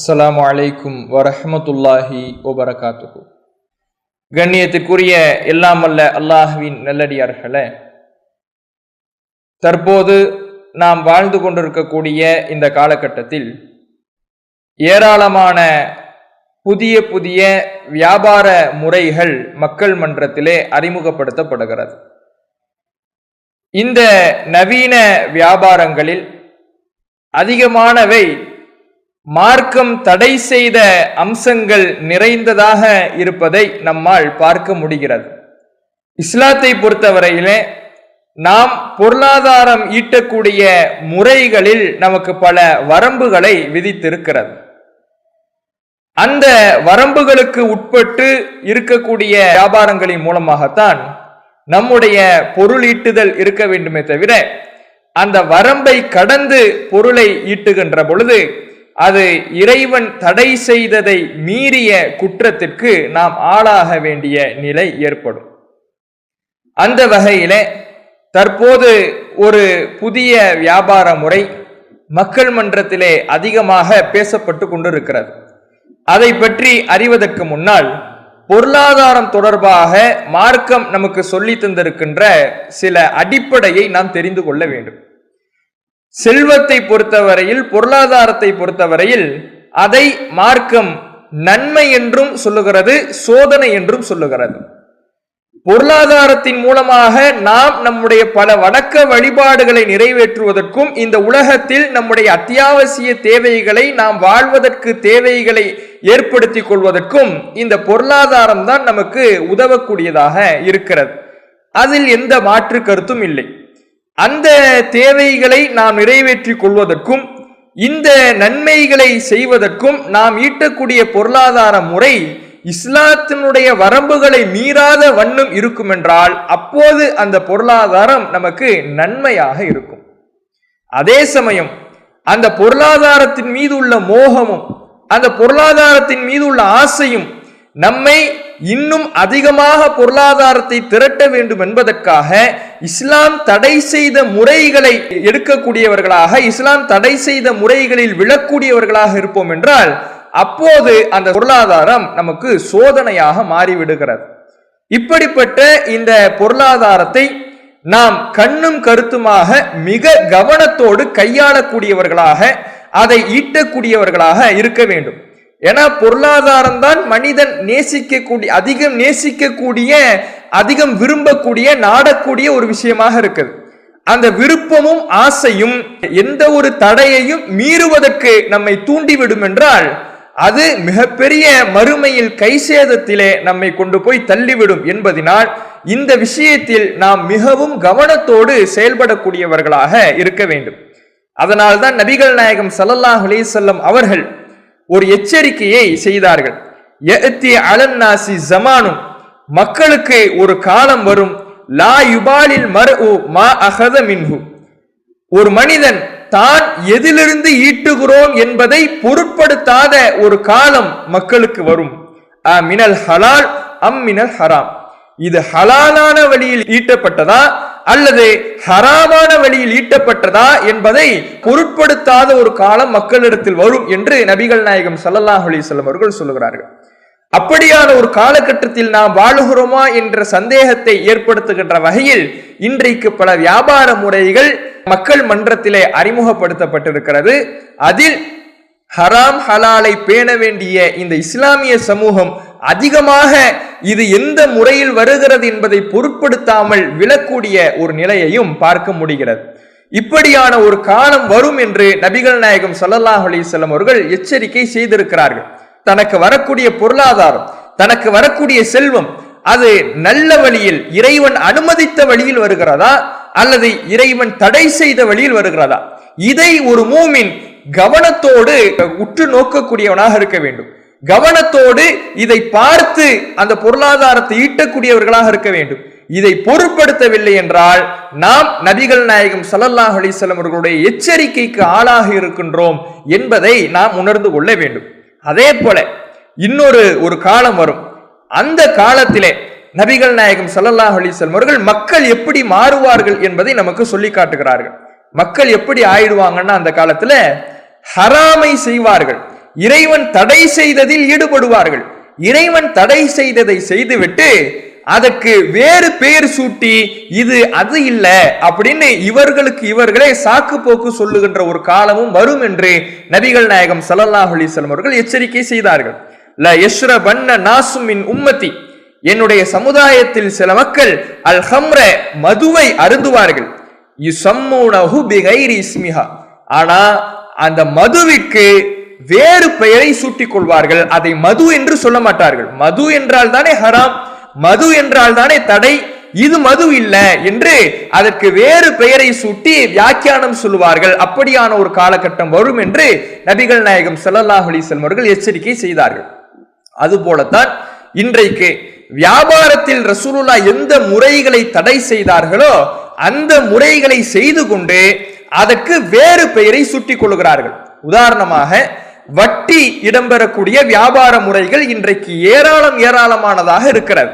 அஸ்ஸலாமு அலைக்கும் வரஹ்மத்துல்லாஹி வபரகாத்துஹு. கண்ணியத்திற்குரிய எல்லாம் வல்ல அல்லாஹ்வின் நல்லடியார்களே, தற்போது நாம் வாழ்ந்து கொண்டிருக்கக்கூடிய இந்த காலகட்டத்தில் ஏராளமான புதிய புதிய வியாபார முறைகள் மக்கள் மன்றத்திலே அறிமுகப்படுத்தப்படுகிறது. இந்த நவீன வியாபாரங்களில் அதிகமானவை மார்க்கம் தடை செய்த அம்சங்கள் நிறைந்ததாக இருப்பதை நம்மால் பார்க்க முடிகிறது. இஸ்லாத்தை பொறுத்தவரையிலே நாம் பொருளாதாரம் ஈட்டக்கூடிய முறைகளில் நமக்கு பல வரம்புகளை விதித்திருக்கிறது. அந்த வரம்புகளுக்கு உட்பட்டு இருக்கக்கூடிய வியாபாரங்களின் மூலமாகத்தான் நம்முடைய பொருள் ஈட்டுதல் இருக்க வேண்டுமே தவிர, அந்த வரம்பை கடந்து பொருளை ஈட்டுகின்ற பொழுது அது இறைவன் தடை செய்ததை மீறிய குற்றத்திற்கு நாம் ஆளாக வேண்டிய நிலை ஏற்படும். அந்த வகையிலே தற்போது ஒரு புதிய வியாபார முறை மக்கள் மன்றத்திலே அதிகமாக பேசப்பட்டு கொண்டிருக்கிறது. அதை பற்றி அறிவதற்கு முன்னால் பொருளாதாரம் தொடர்பாக மார்க்கம் நமக்கு சொல்லி தந்திருக்கின்ற சில அடிப்படையை நாம் தெரிந்து கொள்ள வேண்டும். செல்வத்தை பொறுத்தவரையில், பொருளாதாரத்தை பொறுத்தவரையில் அதை மார்க்கம் நன்மை என்றும் சொல்லுகிறது, சோதனை என்றும் சொல்லுகிறது. பொருளாதாரத்தின் மூலமாக நாம் நம்முடைய பல வணக்க வழிபாடுகளை நிறைவேற்றுவதற்கும், இந்த உலகத்தில் நம்முடைய அத்தியாவசிய தேவைகளை, நாம் வாழ்வதற்கு தேவைகளை ஏற்படுத்தி கொள்வதற்கும் இந்த பொருளாதாரம் தான் நமக்கு உதவக்கூடியதாக இருக்கிறது. அதில் எந்த மாற்று கருத்தும் இல்லை. அந்த தேவைகளை நாம் நிறைவேற்றிக் கொள்வதற்கும், இந்த நன்மைகளை செய்வதற்கும் நாம் ஈட்டக்கூடிய பொருளாதார முறை இஸ்லாத்தினுடைய வரம்புகளை மீறாத வண்ணம் இருக்கும் என்றால் அப்போது அந்த பொருளாதாரம் நமக்கு நன்மையாக இருக்கும். அதே சமயம் அந்த பொருளாதாரத்தின் மீது உள்ள மோகமும், அந்த பொருளாதாரத்தின் மீது உள்ள ஆசையும் நம்மை இன்னும் அதிகமாக பொருளாதாரத்தை திரட்ட வேண்டும் என்பதற்காக இஸ்லாம் தடை செய்த முறைகளை எடுக்கக்கூடியவர்களாக, இஸ்லாம் தடை செய்த முறைகளில் விழக்கூடியவர்களாக இருப்போம் என்றால் அப்போது அந்த பொருளாதாரம் நமக்கு சோதனையாக மாறிவிடுகிறது. இப்படிப்பட்ட இந்த பொருளாதாரத்தை நாம் கண்ணும் கருத்துமாக மிக கவனத்தோடு கையாளக்கூடியவர்களாக, அதை ஈட்டக்கூடியவர்களாக இருக்க வேண்டும். ஏன்னா பொருளாதாரம் தான் மனிதன் அதிகம் நேசிக்கக்கூடிய, அதிகம் விரும்பக்கூடிய, நாடக்கூடிய ஒரு விஷயமாக இருக்குது. அந்த விருப்பமும் ஆசையும் எந்த ஒரு தடையையும் மீறுவதற்கு நம்மை தூண்டிவிடும் என்றால் அது மிகப்பெரிய மறுமையில் கைசேதத்திலே நம்மை கொண்டு போய் தள்ளிவிடும் என்பதனால் இந்த விஷயத்தில் நாம் மிகவும் கவனத்தோடு செயல்படக்கூடியவர்களாக இருக்க வேண்டும். அதனால்தான் நபிகள் நாயகம் ஸல்லல்லாஹு அலைஹி வஸல்லம் அவர்கள் ஒரு எச்சரிக்கையை செய்தார்கள். யஅதி அலன்னாசி ஸமானுன், மக்களுக்கு ஒரு காலம் வரும், லா யுபாலில் மர்உ மா அஹத மின்ஹு, ஒரு மனிதன் தான் எதிலிருந்து ஈட்டுகிறோம் என்பதை பொருட்படுத்தாத ஒரு காலம் மக்களுக்கு வரும். மினல் ஹலால் அம் மினல் ஹராம், இது ஹலாலான வழியில் ஈட்டப்பட்டதா அல்லது ஹராமான வழியில் ஈட்டப்பட்டதா என்பதை பொருட்படுத்தாத ஒரு காலம் மக்களிடத்தில் வரும் என்று நபிகள் நாயகம் ஸல்லல்லாஹு அலைஹி வஸல்லம் அவர்கள் சொல்லுகிறார்கள். அப்படியான ஒரு காலகட்டத்தில் நாம் வாழுகிறோமா என்ற சந்தேகத்தை ஏற்படுத்துகின்ற வகையில் இன்றைக்கு பல வியாபார முறைகள் மக்கள் மன்றத்திலே அறிமுகப்படுத்தப்பட்டிருக்கிறது. அதில் ஹராம் ஹலாலை பேண வேண்டிய இந்த இஸ்லாமிய சமூகம் அதிகமாக இது எந்த முறையில் வருகிறது என்பதை பொருட்படுத்தாமல் விழக்கூடிய ஒரு நிலையையும் பார்க்க முடிகிறது. இப்படியான ஒரு காலம் வரும் என்று நபிகள் நாயகம் ஸல்லல்லாஹு அலைஹி வஸல்லம் அவர்கள் எச்சரிக்கை செய்திருக்கிறார்கள். தனக்கு வரக்கூடிய பொருளாதாரம், தனக்கு வரக்கூடிய செல்வம் அது நல்ல வழியில், இறைவன் அனுமதித்த வழியில் வருகிறதா அல்லது இறைவன் தடை செய்த வழியில் வருகிறதா, இதை ஒரு மூமின் கவனத்தோடு உற்று நோக்கக்கூடியவனாக இருக்க வேண்டும். கவனத்தோடு இதை பார்த்து அந்த பொருளாதாரத்தை ஈட்டக்கூடியவர்களாக இருக்க வேண்டும். இதை பொருட்படுத்தவில்லை என்றால் நாம் நபிகள் நாயகம் ஸல்லல்லாஹு அலைஹி வஸல்லம் அவர்களுடைய எச்சரிக்கைக்கு ஆளாக இருக்கின்றோம் என்பதை நாம் உணர்ந்து கொள்ள வேண்டும். அதே போல இன்னொரு காலம் வரும். அந்த காலத்திலே நபிகள் நாயகம் ஸல்லல்லாஹு அலைஹி வஸல்லம் அவர்கள் மக்கள் எப்படி மாறுவார்கள் என்பதை நமக்கு சொல்லி காட்டுகிறார்கள். மக்கள் எப்படி ஆயிடுவாங்கன்னா அந்த காலத்துல ஹராமை செய்வார்கள். இறைவன் தடை செய்ததில் ஈடுபடுவார்கள். இறைவன் தடை செய்ததை செய்துவிட்டு அதற்கு வேறு பெயர் சூட்டி இது அது இல்ல அப்படின்னு இவர்களுக்கு இவர்களே சாக்கு போக்கு சொல்லுகின்ற ஒரு காலமும் வரும் என்று நபிகள் நாயகம் ஸல்லல்லாஹு அலைஹி வஸல்லம் அவர்கள் எச்சரிக்கை செய்தார்கள். ல யஷ்ரபன்ன நாசு மின் உம்மதி, என்னுடைய சமுதாயத்தில் சில மக்கள் அல் ஹம்ர மதுவை அருந்துவார்கள். யுஸம்மூனஹு பிகைரி இஸ்மிஹா, ஆனா அந்த மதுவிற்கு வேறு பெயரை சூட்டிக் கொள்வார்கள். அதை மது என்று சொல்ல மாட்டார்கள். மது என்றால் தானே ஹராம், மது என்றால் தானே தடை, இது மது இல்ல என்று அதற்கு வேறு பெயரை சூட்டி வியாக்கியானம் சொல்லுவார்கள். அப்படியான ஒரு காலகட்டம் வரும் என்று நபிகள் நாயகம் ஸல்லல்லாஹு அலைஹி வஸல்லம் அவர்கள் எச்சரிக்கை செய்தார்கள். அதுபோலத்தான் இன்றைக்கு வியாபாரத்தில் ரசூலுல்லாஹ் எந்த முறைகளை தடை செய்தார்களோ அந்த முறைகளை செய்து கொண்டு அதற்கு வேறு பெயரை சூட்டிக் கொள்கிறார்கள். உதாரணமாக வட்டி இடம்பெறக்கூடிய வியாபார முறைகள் இன்றைக்கு ஏராளமானதாக இருக்கிறது.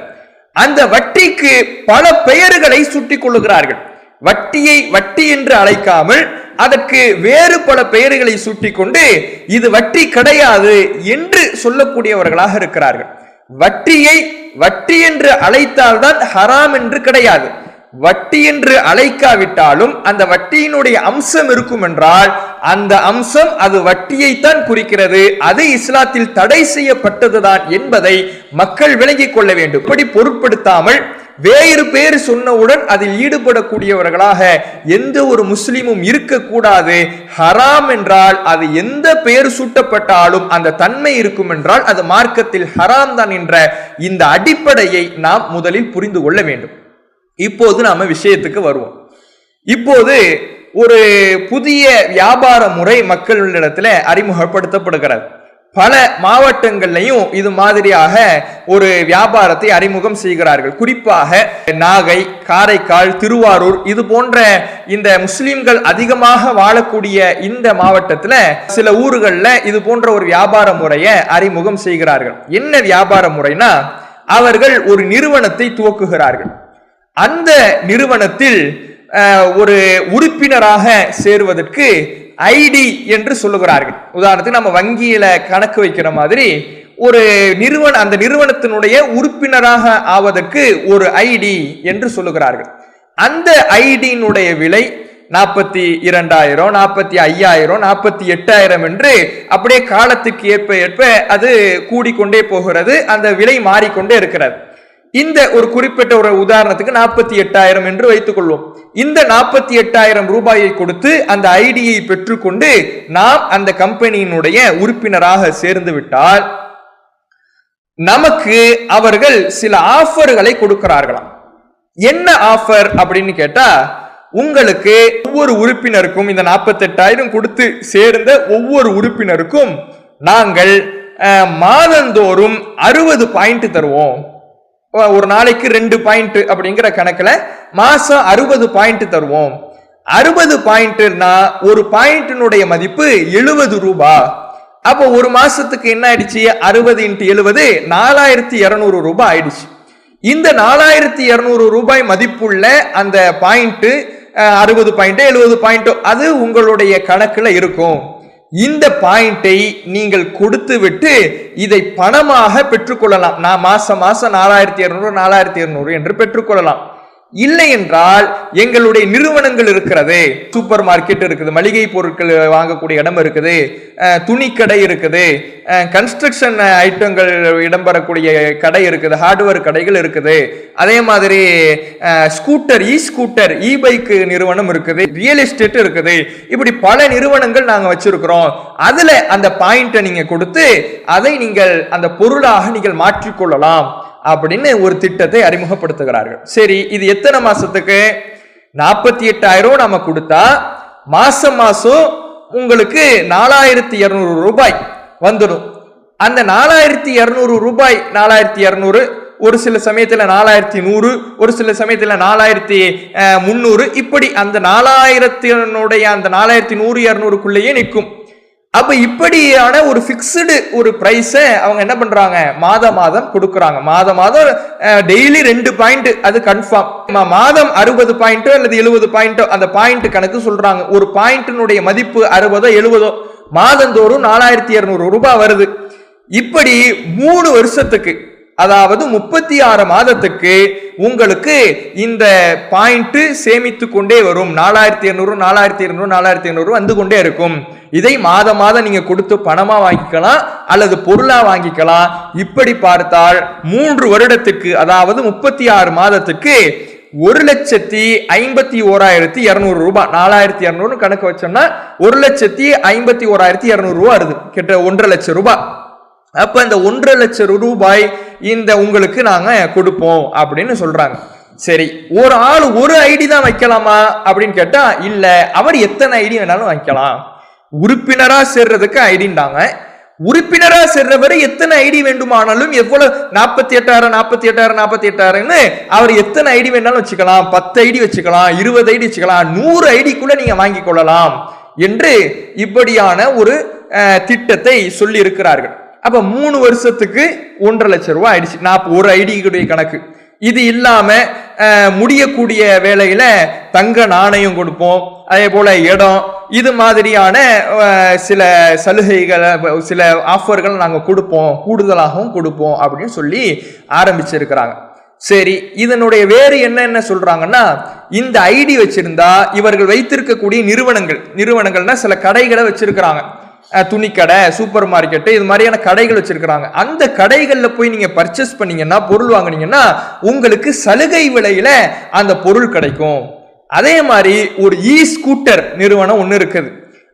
அந்த வட்டிக்கு பல பெயர்களை சூட்டிக் கொள்ளுகிறார்கள். வட்டியை வட்டி என்று அழைக்காமல் அதற்கு வேறு பல பெயர்களை சூட்டிக் கொண்டு இது வட்டி கிடையாது என்று சொல்லக்கூடியவர்களாக இருக்கிறார்கள். வட்டியை வட்டி என்று அழைத்தால்தான் ஹராம் என்று கிடையாது. வட்டி என்று அழைக்காவிட்டாலும் அந்த வட்டியினுடைய அம்சம் இருக்கும் என்றால் அந்த அம்சம் அது வட்டியைத்தான் குறிக்கிறது. அது இஸ்லாத்தில் தடை செய்யப்பட்டதுதான் என்பதை மக்கள் விளங்கிக் கொள்ள வேண்டும். இப்படி பொருட்படுத்தாமல் வேறு பேர் சொன்னவுடன் அதில் ஈடுபடக்கூடியவர்களாக எந்த ஒரு முஸ்லிமும் இருக்கக்கூடாது. ஹராம் என்றால் அது எந்த பெயர் சூட்டப்பட்டாலும் அந்த தன்மை இருக்கும் என்றால் அது மார்க்கத்தில் ஹராம் தான் என்ற இந்த அடிப்படையை நாம் முதலில் புரிந்து கொள்ள வேண்டும். இப்போது நாம விஷயத்துக்கு வருவோம். இப்போது ஒரு புதிய வியாபார முறை மக்களிடத்துல அறிமுகப்படுத்தப்படுகிறது. பல மாவட்டங்கள்லையும் இது மாதிரியாக ஒரு வியாபாரத்தை அறிமுகம் செய்கிறார்கள். குறிப்பாக நாகை, காரைக்கால், திருவாரூர் இது போன்ற இந்த முஸ்லிம்கள் அதிகமாக வாழக்கூடிய இந்த மாவட்டத்துல சில ஊர்கள்ல இது போன்ற ஒரு வியாபார முறையை அறிமுகம் செய்கிறார்கள். என்ன வியாபார முறைனா, அவர்கள் ஒரு நிறுவனத்தை துவக்குகிறார்கள். அந்த நிறுவனத்தில் ஒரு உறுப்பினராக சேருவதற்கு ஐடி என்று சொல்லுகிறார்கள். உதாரணத்துக்கு நம்ம வங்கியில கணக்கு வைக்கிற மாதிரி ஒரு அந்த நிறுவனத்தினுடைய உறுப்பினராக ஆவதற்கு ஒரு ஐடி என்று சொல்லுகிறார்கள். அந்த ஐடியினுடைய விலை 42,000, 45,000, 48,000 என்று அப்படியே காலத்துக்கு ஏற்ப அது கூடிக்கொண்டே போகிறது. அந்த விலை மாறிக்கொண்டே இருக்கிறது. இந்த ஒரு குறிப்பிட்ட ஒரு உதாரணத்துக்கு 48,000 என்று வைத்துக் கொள்வோம். இந்த 48,000 ரூபாயை கொடுத்து அந்த ஐடியை பெற்றுக்கொண்டு நாம் அந்த கம்பெனியினுடைய உறுப்பினராக சேர்ந்து விட்டால் நமக்கு அவர்கள் சில ஆஃபர்களை கொடுக்கிறார்களாம். என்ன ஆஃபர் அப்படின்னு கேட்டா, உங்களுக்கு ஒவ்வொரு உறுப்பினருக்கும் இந்த 48,000 கொடுத்து சேர்ந்த ஒவ்வொரு உறுப்பினருக்கும் நாங்கள் மாதந்தோறும் 60 பாயிண்ட் தருவோம். ஒரு நாளைக்கு 2 பாயிண்ட் அப்படிங்கிற கணக்குல மாசம் 60 பாயிண்ட் தருவோம். 60 பாயிண்ட்னா ஒரு பாயிண்டினுடைய மதிப்பு 70 ரூபாய். அப்போ ஒரு மாசத்துக்கு என்ன ஆயிடுச்சு? 60 × 70 4,200 ரூபாய் ஆயிடுச்சு. இந்த 4,200 ரூபாய் மதிப்புள்ள அந்த பாயிண்ட் 60 பாயிண்ட் 70 பாயிண்ட் அது உங்களுடைய கணக்குல இருக்கும். இந்த பாயிண்டை நீங்கள் கொடுத்து விட்டு இதை பணமாக பெற்றுக்கொள்ளலாம். நான் மாசம் 4,200 4,200 என்று பெற்றுக்கொள்ளலாம். இல்லை என்றால் எங்களுடைய நிறுவனங்கள் இருக்கிறது, சூப்பர் மார்க்கெட் இருக்குது, மளிகை பொருட்கள் வாங்கக்கூடிய இடம் இருக்குது, துணிக்கடை இருக்குது, கன்ஸ்ட்ரக்ஷன் ஐட்டங்கள் இடம்பெறக்கூடிய கடை இருக்குது, ஹார்ட்வேர் கடைகள் இருக்குது, அதே மாதிரி ஸ்கூட்டர் இ பைக் நிறுவனம் இருக்குது, ரியல் எஸ்டேட் இருக்குது. இப்படி பல நிறுவனங்கள் நாங்க வச்சிருக்கிறோம். அதுல அந்த பாயிண்டை நீங்க கொடுத்து அதை நீங்கள் அந்த பொருளாக நீங்கள் மாற்றிக்கொள்ளலாம் அப்படின்னு ஒரு திட்டத்தை அறிமுகப்படுத்துகிறார்கள். சரி, இது எத்தனை மாசத்துக்கு? 48,000 நம்ம கொடுத்தா மாசம் உங்களுக்கு 4,200 ரூபாய் வந்துடும். அந்த 4,200 ரூபாய் 4,200 ஒரு சில சமயத்துல 4,100, ஒரு சில சமயத்துல 4,300, இப்படி அந்த 4,000 அந்த 4,100 200க்குள்ளேயே நிற்கும். அப்ப இப்படியான ஒரு பிக்ஸ்டு ஒரு பிரைஸ அவங்க என்ன பண்றாங்க? மாதம் கொடுக்கறாங்க. மாதம் டெய்லி 2 பாயிண்ட், அது கன்ஃபார்ம். மாதம் 60 பாயிண்ட் அல்லது 70 பாயிண்ட் அந்த பாயிண்ட் கணக்கு சொல்றாங்க. ஒரு பாயிண்டினுடைய மதிப்பு 60 70 மாதந்தோறும் 4200 ரூபாய் வருது. இப்படி 3 வருஷத்துக்கு, அதாவது 36 மாதத்துக்கு உங்களுக்கு இந்த பாயிண்ட் சேமித்து கொண்டே வரும். 4200 4200 4200 வந்து கொண்டே இருக்கும். இதை மாதம் நீங்க கொடுத்து பணமா வாங்கிக்கலாம் அல்லது பொருளா வாங்கிக்கலாம். இப்படி பார்த்தால் 3 வருடத்துக்கு, அதாவது 36 மாதத்துக்கு 1,51,200 ரூபாய், 4200 கணக்கு வச்சோம்னா 1,51,200 ரூபாய் வருது, கிட்ட 1,50,000 லட்சம் ரூபாய். அப்ப இந்த 1,50,000 லட்சம் ரூபாய் இந்த உங்களுக்கு நாங்க கொடுப்போம் அப்படின்னு சொல்றாங்க. சரி, ஒரு ஆள் ஒரு ஐடி தான் வைக்கலாமா அப்படின்னு கேட்டா இல்ல, அவர் எத்தனை ஐடி வேணாலும் வைக்கலாம். உறுப்பினரா சேர்றதுக்கு ஐடின்றாங்க. உறுப்பினரா சேர்றவரை எத்தனை ஐடி வேண்டுமானாலும், எவ்வளவு 48,000 48,000 48,000ன்னு அவர் எத்தனை ஐடி வேணாலும் வச்சுக்கலாம். 10 ஐடி வச்சுக்கலாம், 20 ஐடி வச்சுக்கலாம், 100 ஐடிக்குள்ள நீங்க வாங்கி கொள்ளலாம் என்று இப்படியான ஒரு திட்டத்தை சொல்லி இருக்கிறார்கள். அப்ப 3 வருஷத்துக்கு 1,50,000 லட்சம் ரூபாய் ஆயிடுச்சு. ஒரு ஐடியுடைய கணக்கு. இது இல்லாம முடியக்கூடிய வேலையில தங்க நாணயம் கொடுப்போம், அதே போல இடம், இது மாதிரியான சில சலுகைகள், சில ஆஃபர்கள் நாங்க கொடுப்போம், கூடுதலாகவும் கொடுப்போம் அப்படின்னு சொல்லி ஆரம்பிச்சிருக்கிறாங்க. சரி, இதனுடைய வேறு என்ன சொல்றாங்கன்னா, இந்த ஐடி வச்சிருந்தா இவர்கள் வைத்திருக்கக்கூடிய நிறுவனங்கள்னா சில கடைகளை வச்சிருக்கிறாங்க, துணிக்கடை, சூப்பர் மார்க்கெட், இது மாதிரியான கடைகள் வச்சிருக்கிறாங்க. அந்த கடைகள்ல போய் நீங்க பர்ச்சேஸ் பண்ணீங்கன்னா, பொருள் வாங்கினீங்கன்னா உங்களுக்கு சலுகை விலையில அந்த பொருள் கிடைக்கும். அதே மாதிரி ஒரு ஸ்கூட்டர் நிறுவனம் ஒன்று இருக்குது.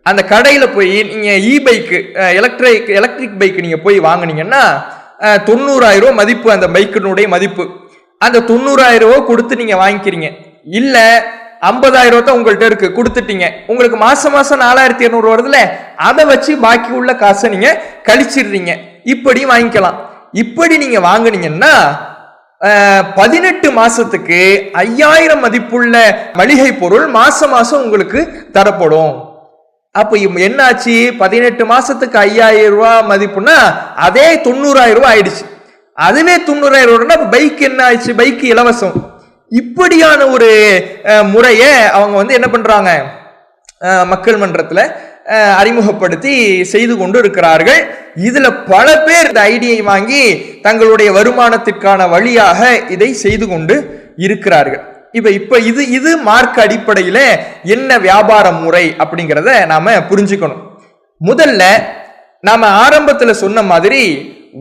அந்த கடையில போய் நீங்க பைக்கு, எலக்ட்ரிக் பைக் நீங்க போய் வாங்கினீங்கன்னா 90,000 ரூபாய் மதிப்பு அந்த பைக்கினுடைய மதிப்பு. அந்த 90,000 ரூபாய் கொடுத்து நீங்க வாங்கிக்கிறீங்க. இல்ல 50,000 ரூபாய் தான் உங்கள்கிட்ட இருக்கு, கொடுத்துட்டீங்க. உங்களுக்கு மாசம் 4,200 வருதுல, அதை வச்சு பாக்கி உள்ள காசை நீங்க கழிச்சிடுறீங்க. இப்படி வாங்கிக்கலாம். இப்படி நீங்க வாங்கினீங்கன்னா 18 மாசத்துக்கு 5,000 மதிப்புள்ள மளிகை பொருள் மாசம் உங்களுக்கு தரப்படும். அப்ப என்னாச்சு, 18 மாசத்துக்கு 5,000 ரூபாய் மதிப்புனா அதே 90,000 ரூபாய் ஆயிடுச்சு. அதுவே 90,000 ரூபாய் பைக் என்ன ஆயிடுச்சு, பைக் இலவசம். இப்படியான ஒரு முறைய அவங்க என்ன பண்றாங்க, மக்கள் மன்றத்துல அறிமுகப்படுத்தி செய்து கொண்டு இருக்கிறார்கள். இதுல பல பேர் இந்த ஐடியை வாங்கி தங்களுடைய வருமானத்திற்கான வழியாக இதை செய்து கொண்டு இருக்கிறார்கள். இப்ப இது மார்க்க அடிப்படையில என்ன வியாபார முறை அப்படிங்கிறத நாம புரிஞ்சுக்கணும். முதல்ல நாம ஆரம்பத்துல சொன்ன மாதிரி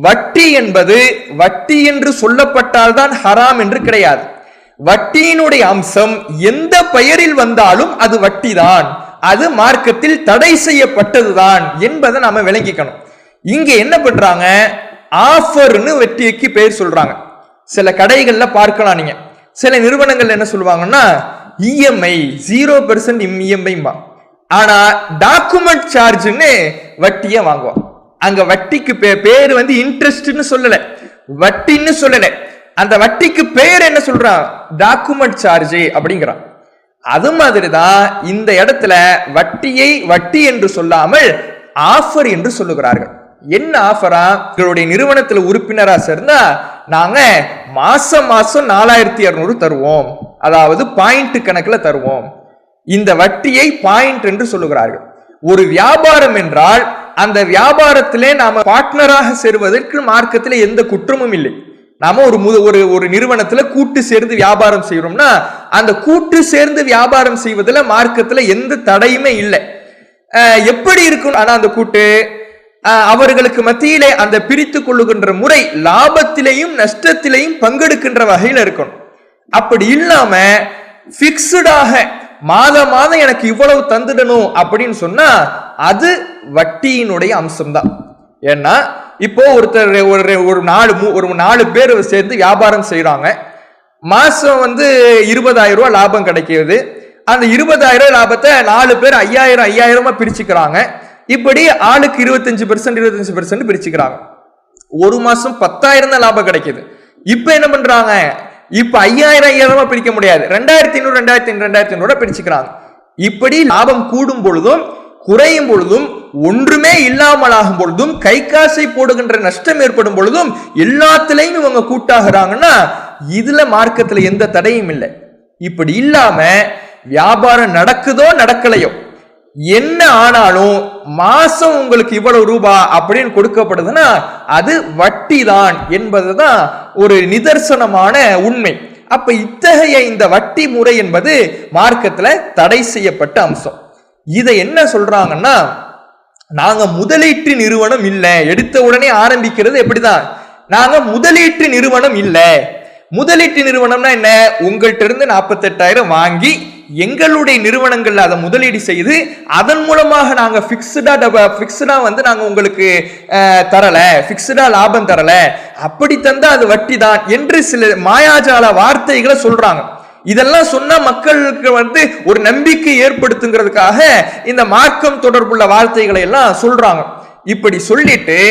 வட்டி என்பது வட்டி என்று சொல்லப்பட்டால்தான் ஹராம் என்று கிடையாது. வட்டியினுடைய அம்சம் எந்த பெயரில் வந்தாலும் அது வட்டி தான், அது மார்க்கத்தில் தடை செய்யப்பட்டதுதான் என்பதை நாம விளங்கிக்கணும். இங்க என்ன பண்றாங்க, ஆஃபர்னு வட்டிக்கு பேர் சொல்றாங்க. சில கடைகள்ல பார்க்கலாம் நீங்க, சில நிறுவனங்கள் என்ன சொல்லுவாங்கன்னா இஎம்ஐ 0% இஎம்ஐ, ஆனா டாக்குமெண்ட் சார்ஜ்னு வட்டியை வாங்குவாங்க. அங்க வட்டிக்கு பேரு இன்ட்ரெஸ்ட்னு சொல்லல, வட்டின்னு சொல்லல, அந்த வட்டிக்கு பேர் என்ன சொல்றான், டாக்குமெண்ட் சார்ஜ் அப்படிங்கிறான். அது மாதிரிதான் இந்த இடத்துல வட்டியை வட்டி என்று சொல்லாமல் ஆஃபர் என்று சொல்லுகிறார்கள். என்ன ஆஃபரா, எங்களுடைய நிறுவனத்தில் உறுப்பினரா சேர்ந்தா நாங்க மாசம் 4,200 தருவோம், அதாவது பாயிண்ட் கணக்கில் தருவோம். இந்த வட்டியை பாயிண்ட் என்று சொல்லுகிறார்கள். ஒரு வியாபாரம் என்றால் அந்த வியாபாரத்திலே நாம பார்ட்னராக சேருவதற்கு மார்க்கத்தில் எந்த குற்றமும் இல்லை. நாம ஒரு நிறுவனத்துல கூட்டு சேர்ந்து வியாபாரம் செய்யறோம்னா அந்த கூட்டு சேர்ந்து வியாபாரம் செய்வதில் மார்க்கத்துல எந்த தடையுமே இல்லை. எப்படி இருக்கும், ஆனா அந்த கூட்டு அவர்களுக்கு மத்தியிலே அந்த பிரித்து கொள்ளுகின்ற முறை லாபத்திலையும் நஷ்டத்திலையும் பங்கெடுக்கின்ற வகையில் இருக்கணும். அப்படி இல்லாம பிக்ஸ்டாக மாதம் எனக்கு இவ்வளவு தந்துடணும் அப்படின்னு சொன்னா அது வட்டியினுடைய அம்சம்தான். ஏன்னா இப்போ ஒருத்தர் ஒரு 4 பேர் சேர்ந்து வியாபாரம் செய்யறாங்க. மாசம் 20,000 ரூபாய் லாபம் கிடைக்கிறது. அந்த 20,000 லாபத்தை 4 பேர் 5,000 பிரிச்சுக்கிறாங்க. இப்படி ஆளுக்கு 25% பிரிச்சுக்கிறாங்க. ஒரு மாசம் 10,000 தான் லாபம் கிடைக்குது. இப்ப என்ன பண்றாங்க, இப்ப 5,000 பிரிக்க முடியாது, 2,500 பிரிச்சுக்கிறாங்க. இப்படி லாபம் கூடும் பொழுதும் குறையும் பொழுதும் ஒன்றுமே இல்லாமல் ஆகும் பொழுதும் கை காசை போடுகின்ற நஷ்டம் ஏற்படும் பொழுதும் எல்லாத்திலையும் இவங்க கூட்டாகிறாங்கன்னா இதுல மார்க்கத்துல எந்த தடையும் இல்லை. இப்படி இல்லாம வியாபாரம் நடக்குதோ நடக்கலையோ, என்ன ஆனாலும் மாசம் உங்களுக்கு இவ்வளவு ரூபாய் அப்படின்னு கொடுக்கப்படுதுன்னா அது வட்டி தான் என்பதுதான் ஒரு நிதர்சனமான உண்மை. அப்ப இத்தகைய இந்த வட்டி முறை என்பது மார்க்கத்துல தடை செய்யப்பட்ட அம்சம். இதை என்ன சொல்றாங்கன்னா, நாங்க முதலீட்டு நிறுவனம் இல்லை, எடுத்த உடனே ஆரம்பிக்கிறது எப்படிதான், நாங்க முதலீட்டு நிறுவனம் இல்லை. முதலீட்டு நிறுவனம்னா என்ன, உங்கள்கிட்ட இருந்து 48,000 வாங்கி எங்களுடைய நிறுவனங்கள்ல அதை முதலீடு செய்து அதன் மூலமாக நாங்க பிக்ஸ்டா வந்து நாங்க உங்களுக்கு தரல, பிக்ஸ்டா லாபம் தரல, அப்படி தந்தா அது வட்டி தான் என்று சில மாயாஜால வார்த்தைகளை சொல்றாங்க. இதெல்லாம் சொன்னா மக்களுக்கு வந்து ஒரு நம்பிக்கை ஏற்படுத்துங்கிறதுக்காக இந்த மார்க்கம் தொடர்புள்ள வார்த்தைகளை எல்லாம் சொல்றாங்க. இப்படி சொல்லிட்டு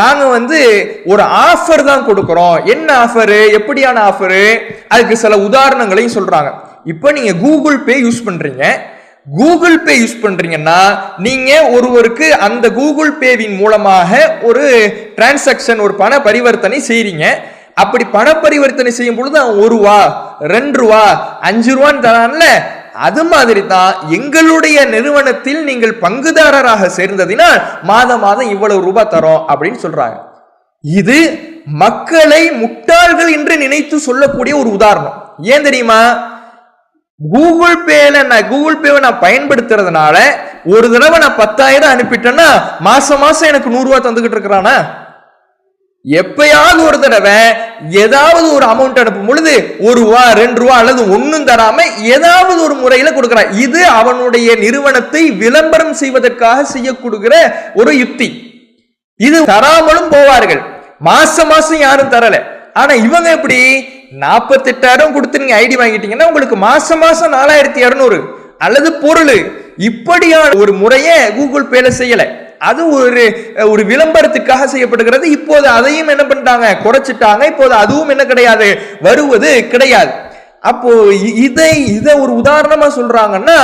நாங்க வந்து ஒரு ஆஃபர் தான் கொடுக்கிறோம். என்ன ஆஃபரு, எப்படியான ஆஃபரு, அதுக்கு சில உதாரணங்களையும் சொல்றாங்க. இப்ப நீங்க கூகுள் பே யூஸ் பண்றீங்க. கூகுள் பே யூஸ் பண்றீங்கன்னா நீங்க ஒருவருக்கு அந்த கூகுள் பேவின் மூலமாக ஒரு டிரான்சாக்சன், ஒரு பண பரிவர்த்தனை செய்றீங்க. அப்படி பண பரிவர்த்தனை செய்யும் பொழுது அவன் 1 ரூபா 2 ரூபா 5 ரூபான்னு தரான்ல, அது மாதிரி தான் எங்களுடைய நிறுவனத்தில் நீங்கள் பங்குதாரராக சேர்ந்ததினால் மாதம் மாதம் இவ்வளவு ரூபாய் தரோம் அப்படின்னு சொல்றாங்க. இது மக்களை முட்டாள்கள் என்று நினைத்து சொல்லக்கூடிய ஒரு உதாரணம். ஏன் தெரியுமா, கூகுள் பேவை நான் பயன்படுத்துறதுனால ஒரு தடவை நான் 10,000 அனுப்பிட்டேன்னா மாசம் மாசம் எனக்கு 100 ரூபாய் தந்துகிட்டு இருக்கிறானா? எப்பயாவது ஒரு தடவை ஏதாவது ஒரு அமௌண்ட் அனுப்பும் பொழுது 1 ரூபா 2 ரூபா அல்லது ஒன்னும் தராம ஏதாவது ஒரு முறையில கொடுக்கிறான். இது அவனுடைய நிறுவனத்தை விளம்பரம் செய்வதற்காக செய்யக்கூடிய ஒரு யுக்தி. இது தராமலும் போவார்கள், மாசம் மாசம் யாரும் தரல. ஆனா இவங்க எப்படி 48,000 கொடுத்து நீங்க ஐடி வாங்கிட்டீங்கன்னா உங்களுக்கு மாசம் மாசம் 4,200 அல்லது பொருள், இப்படியான ஒரு முறையை கூகுள் பேல செய்யல. அது ஒரு விளம்பரத்துக்காக செய்யப்படுகிறது. இப்போது அதையும் என்ன பண்ணிட்டாங்க, குறைச்சிட்டாங்க. இப்போது அதுவும் என்ன கிடையாது, வருவது கிடையாது. அப்போ இதை ஒரு உதாரணமா சொல்றாங்கன்னா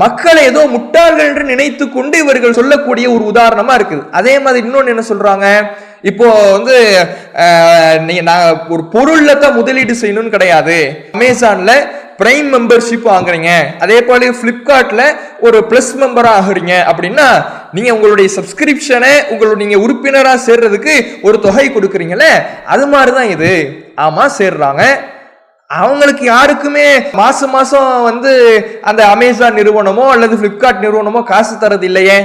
மக்களை ஏதோ முட்டாள்கள் என்று நினைத்து கொண்டு இவர்கள் சொல்லக்கூடிய ஒரு உதாரணமா இருக்குது. அதே மாதிரி இன்னொன்னு என்ன சொல்றாங்க, இப்போ வந்து நான் ஒரு பொருள்ல தான் முதலீடு செய்யணும்னு கிடையாது. அமேசான்ல பிரைம் மெம்பர்ஷிப் வாங்குறீங்க, அதே போல பிளிப்கார்ட்ல ஒரு பிளஸ் மெம்பரா ஆகுறீங்க அப்படின்னா நீங்க உங்களுடைய சப்ஸ்கிரிப்ஷனை நீங்க உறுப்பினரா சேர்றதுக்கு ஒரு தொகை கொடுக்குறீங்களே, அது மாதிரிதான் இது. ஆமா சேர்றாங்க. அவங்களுக்கு யாருக்குமே மாசம் மாசம் வந்து அந்த அமேசான் நிறுவனமோ அல்லது பிளிப்கார்ட் நிறுவனமோ காசு தரது இல்லையே.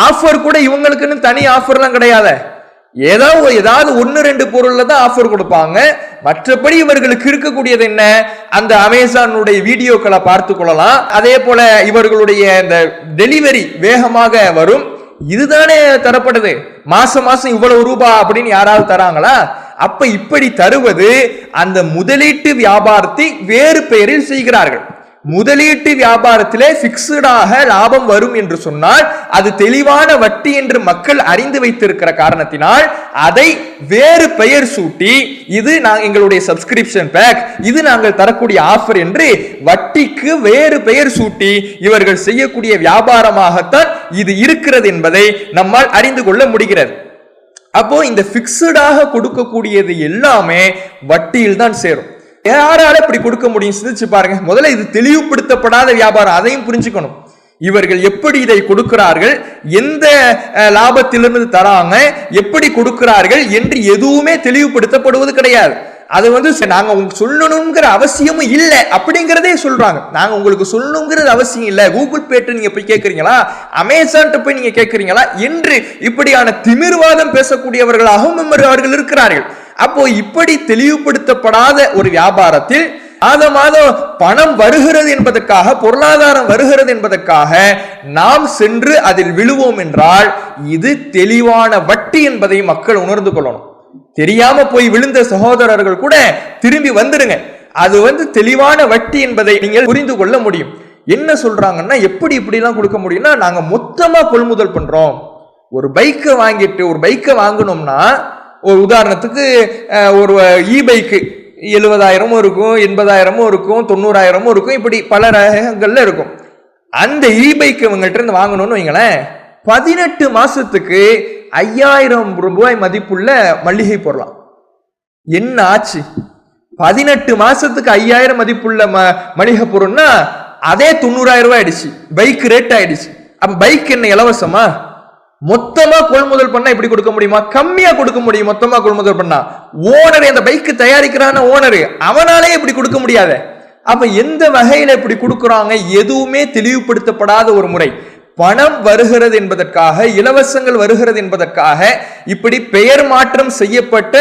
ஆஃபர் கூட இவங்களுக்குன்னு தனி ஆஃபர்லாம் கிடையாது. ஏதாவது 1-2 பொருள்ல தான் ஆஃபர் கொடுப்பாங்க. மற்றபடி இவர்களுக்கு இருக்கக்கூடியது என்ன, அந்த அமேசானுடைய வீடியோக்களை பார்த்து கொள்ளலாம். அதே போல இவர்களுடைய இந்த டெலிவரி வேகமாக வரும். இதுதானே தரப்படுது. மாசம் மாசம் இவ்வளவு ரூபாய் அப்படின்னு யாராவது தராங்களா? அப்ப இப்படி தருவது அந்த முதலீட்டு வியாபாரத்தை வேறு பெயரில் செய்கிறார்கள். முதலீட்டு வியாபாரத்திலே பிக்ஸ்டாக லாபம் வரும் என்று சொன்னால் அது தெளிவான வட்டி என்று மக்கள் அறிந்து வைத்திருக்கிற காரணத்தினால் அதை வேறு பெயர் சூட்டி இது எங்களுடைய சப்ஸ்கிரிப்ஷன் பேக், இது நாங்கள் தரக்கூடிய ஆஃபர் என்று வட்டிக்கு வேறு பெயர் சூட்டி இவர்கள் செய்யக்கூடிய வியாபாரமாகத்தான் இது இருக்கிறது என்பதை நம்மால் அறிந்து கொள்ள முடிகிறது. அப்போ இந்த பிக்ஸ்டாக கொடுக்கக்கூடியது எல்லாமே வட்டியில் தான் சேரும். யாரால இப்படி கொடுக்க முடியும் சிந்திச்சு பாருங்க. முதல்ல இது தெளிவுபடுத்தப்படாத வியாபாரம், அதையும் புரிஞ்சுக்கணும். இவர்கள் எப்படி இதை கொடுக்கிறார்கள், எந்த லாபத்திலிருந்து தராங்க, எப்படி கொடுக்கிறார்கள் என்று எதுவுமே தெளிவுபடுத்தப்படுவது கிடையாது. அது வந்து நாங்க உங்களுக்கு சொல்லணுங்கிற அவசியமும் இல்லை அப்படிங்கிறதே சொல்றாங்க. நாங்க உங்களுக்கு சொல்லணுங்கிறது அவசியம் இல்லை. கூகுள் பேட்டு நீங்க போய் கேட்கறீங்களா, அமேசான் போய் நீங்க கேட்கறீங்களா என்று இப்படியான திமிர்வாதம் பேசக்கூடியவர்களாகவும் அவர்கள் இருக்கிறார்கள். அப்போ இப்படி தெளிவுபடுத்தப்படாத ஒரு வியாபாரத்தில் மாதம் பணம் வருகிறது என்பதற்காக, பொருளாதாரம் வருகிறது என்பதற்காக நாம் சென்று அதில் விழுவோம் என்றால் இது தெளிவான வட்டி என்பதை மக்கள் உணர்ந்து கொள்ளணும். தெரியாம போய் விழுந்த சகோதரர்கள் கூட திரும்பி வந்துடுங்க. அது வந்து தெளிவான வட்டி என்பதை நீங்கள் புரிந்து கொள்ள முடியும். என்ன சொல்றாங்கன்னா, எப்படி இப்படி எல்லாம் கொடுக்க முடியும்னா, நாங்க மொத்தமா கொள்முதல் பண்றோம். ஒரு பைக்கை வாங்கிட்டு, ஒரு பைக்கை வாங்கணும்னா, ஒரு உதாரணத்துக்கு ஒரு இ பைக்கு 70,000 இருக்கும், 80,000 இருக்கும், 90,000 இருக்கும், இப்படி பல ரகங்கள்ல இருக்கும். அந்த இ பைக் இவங்கள்ட்ட இருந்து வாங்கணும்னு வைங்களேன், 18 மாசத்துக்கு 5,000 ரூபாய் மதிப்புள்ள மளிகை பொருளாம். என்ன ஆச்சு? 18 மாசத்துக்கு 5,000 மதிப்புள்ள மளிகை பொருள்னா அதே 90,000 ரூபாய் ஆயிடுச்சு, பைக் ரேட் ஆயிடுச்சு. அப்ப பைக் என்ன இலவசமா? மொத்தமா கொள்முதல் பண்ணா இப்படி கொடுக்க முடியுமா? கம்மியா கொடுக்க முடியும். மொத்தமா கொள்முதல் பண்ணா ஓனர், அந்த பைக் தயாரிக்கிறான ஓனர், அவனாலே இப்படி கொடுக்க முடியாத. அப்ப எந்த வகையில இப்படி கொடுக்கறாங்க? எதுவுமே தெளிவுபடுத்தப்படாத ஒரு முறை. பணம் வருகிறது என்பதற்காக, இலவசங்கள் வருகிறது என்பதற்காக இப்படி பெயர் மாற்றம் செய்யப்பட்ட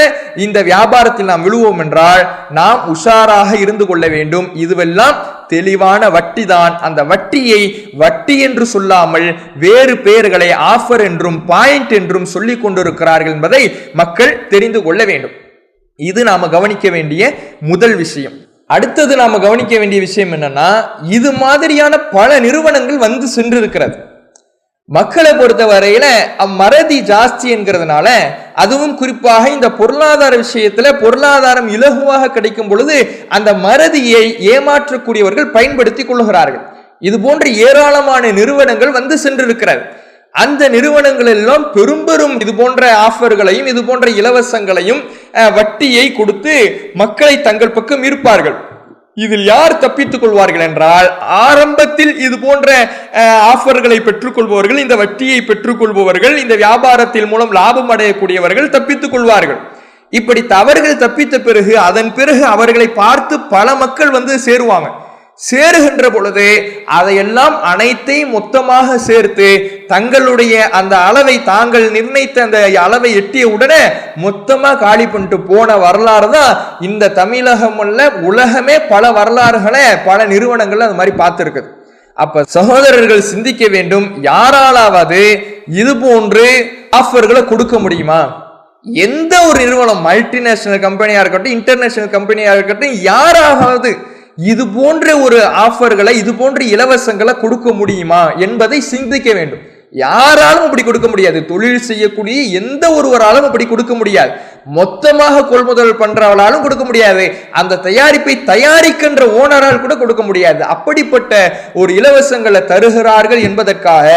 இந்த வியாபாரத்தில் நாம் விழுவோம் என்றால் நாம் உஷாராக இருந்து கொள்ள வேண்டும். இதுவெல்லாம் தெளிவான வட்டி தான். அந்த வட்டியை வட்டி என்று சொல்லாமல் வேறு பெயர்களை ஆஃபர் என்றும் பாயிண்ட் என்றும் சொல்லிக் கொண்டிருக்கிறார்கள் என்பதை மக்கள் தெரிந்து கொள்ள வேண்டும். இது நாம கவனிக்க வேண்டிய முதல் விஷயம். அடுத்தது நாம கவனிக்க வேண்டிய விஷயம் என்னன்னா, இது மாதிரியான பல நிறுவனங்கள் வந்து சென்று இருக்கிறது. மக்களை பொறுத்த வரையில மறதி ஜாஸ்தி என்கிறதுனால, அதுவும் குறிப்பாக இந்த பொருளாதார விஷயத்துல பொருளாதாரம் இலகுவாக கிடைக்கும் பொழுது அந்த மறதியை ஏமாற்றக்கூடியவர்கள் பயன்படுத்திக் கொள்கிறார்கள். இது போன்ற ஏராளமான நிறுவனங்கள் வந்து சென்றிருக்கிறது. அந்த நிறுவனங்கள் எல்லாம் பெரும் இது போன்ற ஆஃபர்களையும் இது போன்ற இலவசங்களையும் வட்டியை கொடுத்து மக்களை தங்கள் பக்கம் ஈர்ப்பார்கள். இதில் யார் தப்பித்துக் கொள்வார்கள் என்றால், ஆரம்பத்தில் இது போன்ற ஆஃபர்களை பெற்றுக் கொள்பவர்கள், இந்த வட்டியை பெற்றுக் கொள்பவர்கள், இந்த வியாபாரத்தின் மூலம் லாபம் அடையக்கூடியவர்கள் தப்பித்துக் கொள்வார்கள். இப்படி தவறுகள் தப்பித்த பிறகு அதன் பிறகு அவர்களை பார்த்து பல மக்கள் வந்து சேருவாங்க. சேருகின்ற பொழுது அதையெல்லாம் அனைத்தையும் மொத்தமாக சேர்த்து தங்களுடைய அந்த அளவை, தாங்கள் நிர்ணயித்த அந்த அளவை எட்டிய உடனே மொத்தமா காலி பண்ணிட்டு போன வரலாறு தான் இந்த தமிழகம் அல்ல, உலகமே பல வரலாறுகளை பல நிறுவனங்கள் அது மாதிரி பார்த்துருக்குது. அப்ப சகோதரர்கள் சிந்திக்க வேண்டும், யாராலாவது இது போன்று ஆஃபர்களை கொடுக்க முடியுமா? எந்த ஒரு நிறுவனம், மல்டிநேஷனல் கம்பெனியா இருக்கட்டும், இன்டர்நேஷனல் கம்பெனியா இருக்கட்டும், யாராவது இது போன்ற ஒரு ஆஃபர்களை, இது போன்ற இலவசங்களை கொடுக்க முடியுமா என்பதை சிந்திக்க வேண்டும். யாராலும் அப்படி கொடுக்க முடியாது. தொழில் செய்யக்கூடிய எந்த ஒருவராலும் அப்படி கொடுக்க முடியாது. மொத்தமாக கொள்முதல் பண்றவளாலும் கொடுக்க முடியாது. அந்த தயாரிப்பை தயாரிக்கின்ற ஓனரால் கூட கொடுக்க முடியாது. அப்படிப்பட்ட ஒரு இலவசங்களை தருகிறார்கள் என்பதற்காக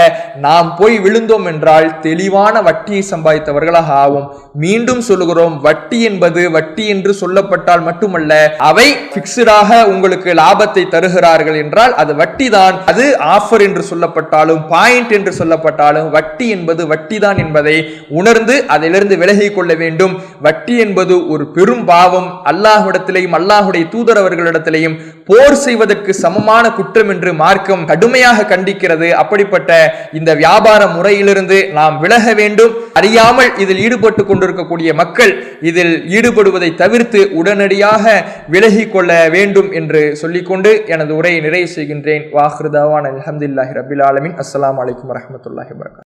நாம் போய் விழுந்தோம் என்றால் தெளிவான வட்டியை சம்பாதித்தவர்களாக ஆகும். மீண்டும் சொல்லுகிறோம், வட்டி என்பது வட்டி என்று சொல்லப்பட்டால் மட்டுமல்ல, அவை பிக்ஸ்டாக உங்களுக்கு லாபத்தை தருகிறார்கள் என்றால் அது வட்டி தான். அது ஆஃபர் என்று சொல்லப்பட்டாலும் பாயிண்ட் என்று சொல்லப்பட்டாலும் வட்டி என்பது வட்டி தான் என்பதை உணர்ந்து அதிலிருந்து விலகிக் கொள்ள வேண்டும். வட்டி என்பது ஒரு பெரும் பாவம். அல்லாஹ்விடத்திலேயும் அல்லாஹுடைய தூதர் அவர்களிடத்திலேயும் போர் செய்வதற்கு சமமான குற்றம் என்று மார்க்கம் கடுமையாக கண்டிக்கிறது. அப்படிப்பட்ட இந்த வியாபார முறையிலிருந்து நாம் விலக வேண்டும். அறியாமல் இதில் ஈடுபட்டு கொண்டிருக்கக்கூடிய மக்கள் இதில் ஈடுபடுவதை தவிர்த்து உடனடியாக விலகிக் கொள்ள வேண்டும் என்று சொல்லிக்கொண்டு எனது உரையை நிறைவு செய்கின்றேன். வாஹிரு தாவானா அல்ஹம்துலில்லாஹி ரப்பில் ஆலமீன். அஸ்ஸலாமு அலைக்கும் வரஹ்மத்துல்லாஹி வபரகாத்துஹு.